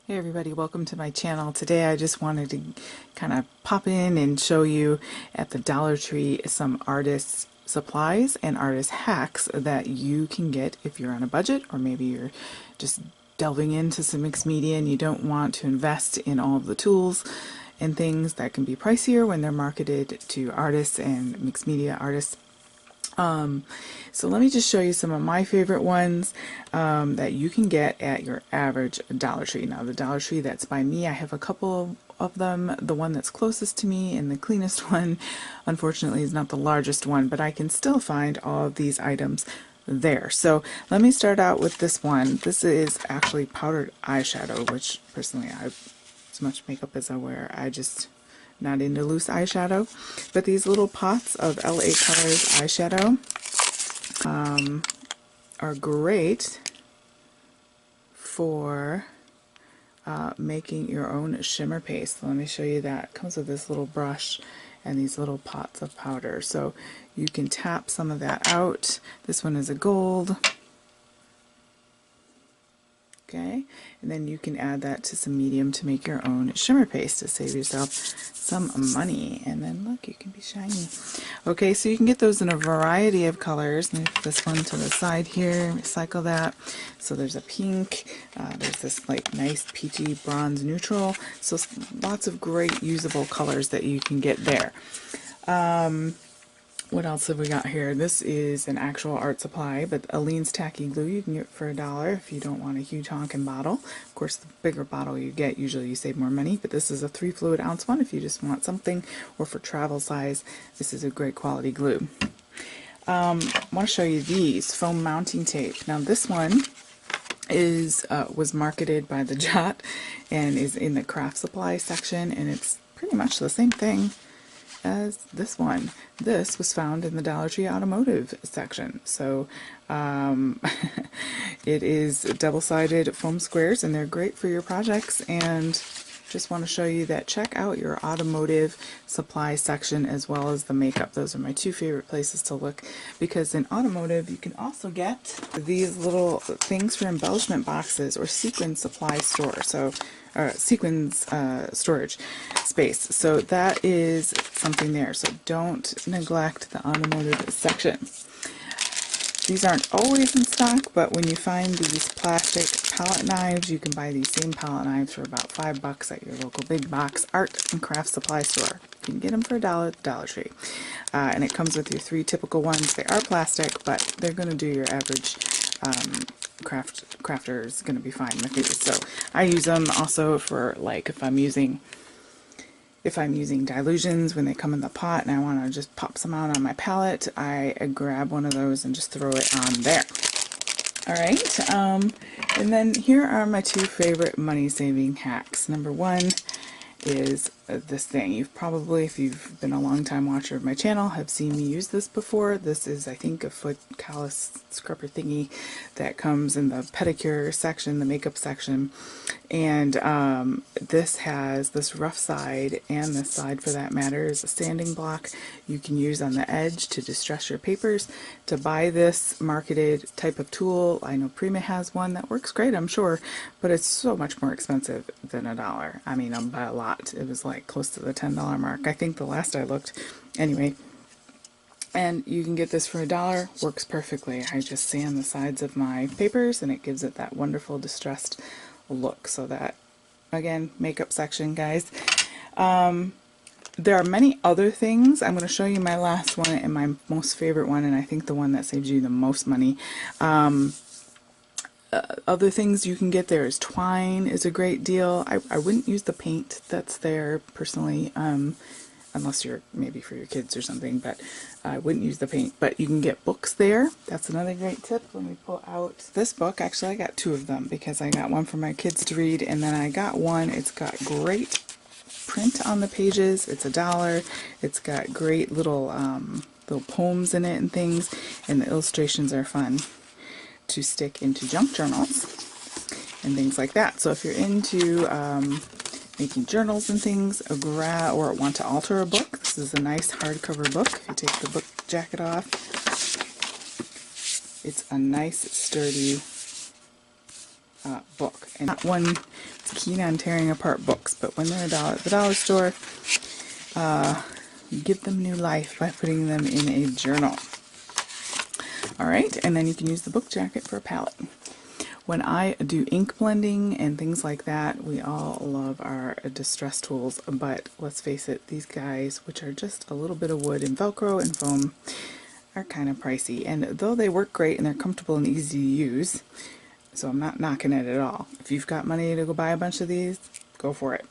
Hey everybody, welcome to my channel. Today I just wanted to kind of pop in and show you at the Dollar Tree some artist supplies and artist hacks that you can get if you're on a budget, or maybe you're just delving into some mixed media and you don't want to invest in all of the tools and things that can be pricier when they're marketed to artists and mixed media artists. So let me just show you some of my favorite ones that you can get at your average Dollar Tree. Now the Dollar Tree that's by me, I have a couple of them. The one that's closest to me and the cleanest one, unfortunately, is not the largest one, but I can still find all of these items there. So let me start out with this one. This is actually powdered eyeshadow, which personally, as much makeup as I wear, I just not into loose eyeshadow. But these little pots of LA Colors eyeshadow are great for making your own shimmer paste. Let me show you that. It comes with this little brush and these little pots of powder, so you can tap some of that out. This one is a gold. Okay, and then you can add that to some medium to make your own shimmer paste to save yourself some money. And then look, you can be shiny. Okay, so you can get those in a variety of colors. Let me put this one to the side here, recycle that. So there's a pink, there's this like nice peachy bronze neutral. So lots of great usable colors that you can get there. What else have we got here? This is an actual art supply, but Aleene's tacky glue you can get for $1 if you don't want a huge honking bottle. Of course, the bigger bottle you get, usually you save more money, but this is a 3 fluid ounce one if you just want something, or for travel size, this is a great quality glue. I want to show you these foam mounting tape. Now this one is was marketed by the Jot and is in the craft supply section, and it's pretty much the same thing as this one. This was found in the Dollar Tree automotive section. So it is double-sided foam squares, and they're great for your projects. And just want to show you that check out your automotive supply section as well as the makeup. Those are my two favorite places to look, because in automotive you can also get these little things for embellishment boxes or sequin supply store. So sequins storage space. So that is something there. So don't neglect the automotive section. These aren't always in stock, but when you find these plastic palette knives, you can buy these same palette knives for about $5 at your local big box art and craft supply store. You can get them for $1 at the Dollar Tree. And it comes with your 3 typical ones. They are plastic, but they're going to do your average crafter is going to be fine with these. So I use them also for, like, if I'm using dilutions when they come in the pot and I want to just pop some out on my palette, I grab one of those and just throw it on there. Alright, and then here are my 2 favorite money saving hacks. Number 1 is this thing. You've probably, if you've been a long time watcher of my channel, have seen me use this before. This is, I think, a foot callus scrubber thingy that comes in the pedicure section, the makeup section, and this has this rough side, and this side for that matter is a sanding block you can use on the edge to distress your papers. To buy this marketed type of tool, I know Prima has one that works great, I'm sure, but it's so much more expensive than $1. I mean, by a lot. It was like close to the $10 mark, I think, the last I looked. Anyway, and you can get this for $1. Works perfectly. I just sand the sides of my papers and it gives it that wonderful distressed look. So that, again, makeup section, guys. There are many other things. I'm going to show you my last one and my most favorite one, and I think the one that saves you the most money. Other things you can get there is twine is a great deal. I wouldn't use the paint that's there personally, unless you're maybe for your kids or something, but I wouldn't use the paint. But you can get books there. That's another great tip. Let me pull out this book. Actually, I got 2 of them because I got one for my kids to read, and then I got one. It's got great print on the pages. It's $1. It's got great little poems in it and things, and the illustrations are fun to stick into junk journals and things like that. So if you're into making journals and things, or want to alter a book, this is a nice hardcover book. If you take the book jacket off, it's a nice sturdy book. And not one is keen on tearing apart books, but when they're at the dollar store, give them new life by putting them in a journal. Alright, and then you can use the book jacket for a palette. When I do ink blending and things like that, we all love our distress tools, but let's face it, these guys, which are just a little bit of wood and Velcro and foam, are kind of pricey. And though they work great and they're comfortable and easy to use, so I'm not knocking it at all. If you've got money to go buy a bunch of these, go for it.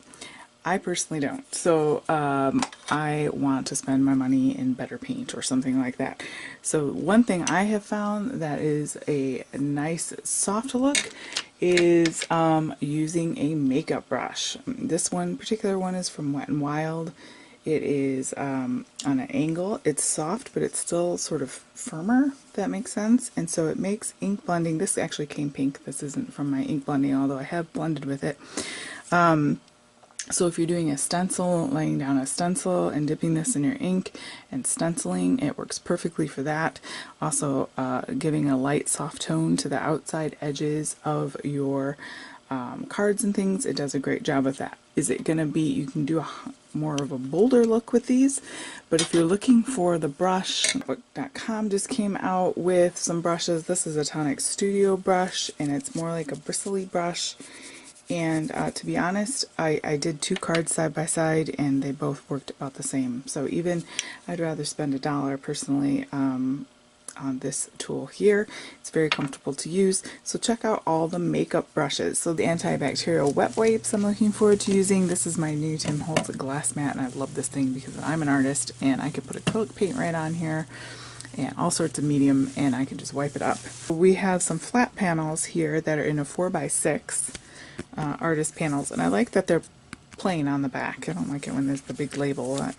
I personally don't. So I want to spend my money in better paint or something like that. So one thing I have found that is a nice soft look is using a makeup brush. This particular one is from Wet n Wild. It is on an angle. It's soft, but it's still sort of firmer, if that makes sense. And so it makes ink blending. This actually came pink. This isn't from my ink blending, although I have blended with it. So if you're doing a stencil, laying down a stencil and dipping this in your ink and stenciling, it works perfectly for that. Also giving a light soft tone to the outside edges of your cards and things, it does a great job with that. Is it going to be, you can do more of a bolder look with these, but if you're looking for the brush, book.com just came out with some brushes. This is a Tonic Studio brush, and it's more like a bristly brush. And to be honest, I did 2 cards side by side and they both worked about the same. So even I'd rather spend $1 personally on this tool here. It's very comfortable to use. So check out all the makeup brushes. So the antibacterial wet wipes I'm looking forward to using. This is my new Tim Holtz glass mat, and I love this thing because I'm an artist and I could put acrylic paint right on here and all sorts of medium, and I can just wipe it up. We have some flat panels here that are in a 4x6. Artist panels, and I like that they're plain on the back. I don't like it when there's the big label that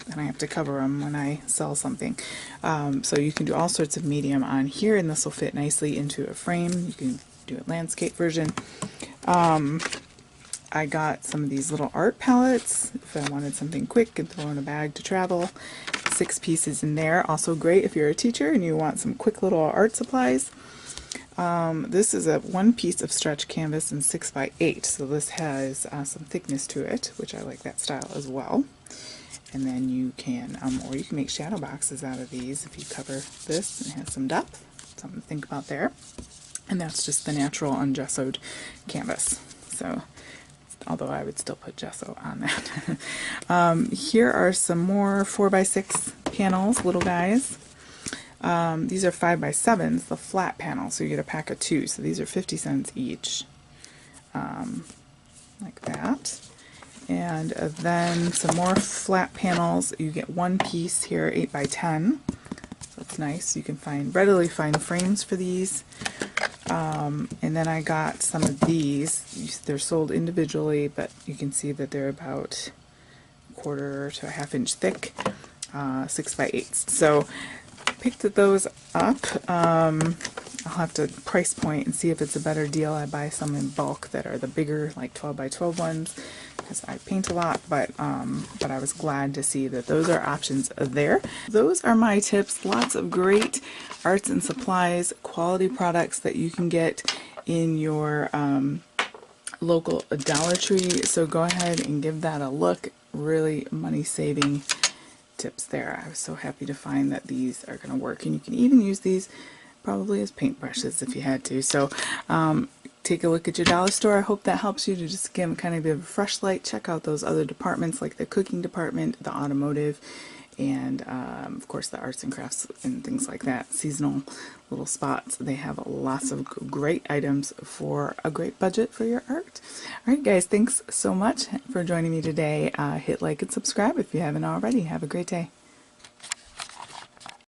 then I have to cover them when I sell something. So you can do all sorts of medium on here, and this will fit nicely into a frame. You can do a landscape version. I got some of these little art palettes if I wanted something quick and throw in a bag to travel. 6 pieces in there. Also great if you're a teacher and you want some quick little art supplies. This is a 1 piece of stretch canvas in 6x8, so this has some thickness to it, which I like that style as well. And then you can, or you can make shadow boxes out of these if you cover this and it has some depth. Something to think about there. And that's just the natural ungessoed canvas. So, although I would still put gesso on that. Here are some more 4x6 panels, little guys. These are 5x7s, the flat panel, so you get a pack of 2. So these are 50 cents each, like that. And then some more flat panels. You get 1 piece here, 8x10. So it's nice. You can readily find frames for these. And then I got some of these. They're sold individually, but you can see that they're about 1/4 to a 1/2 inch thick, 6x8s. So picked those up. I'll have to price point and see if it's a better deal. I buy some in bulk that are the bigger, like 12x12 ones, because I paint a lot, but I was glad to see that those are options there. Those are my tips. Lots of great arts and supplies, quality products that you can get in your local Dollar Tree. So go ahead and give that a look. Really money-saving tips there. I was so happy to find that these are going to work, and you can even use these probably as paintbrushes if you had to. So take a look at your dollar store. I hope that helps you to just give kind of a fresh light. Check out those other departments like the cooking department, the automotive, and of course the arts and crafts and things like that. Seasonal little spots. They have lots of great items for a great budget for your art. Alright guys, thanks so much for joining me today. Hit like and subscribe if you haven't already. Have a great day.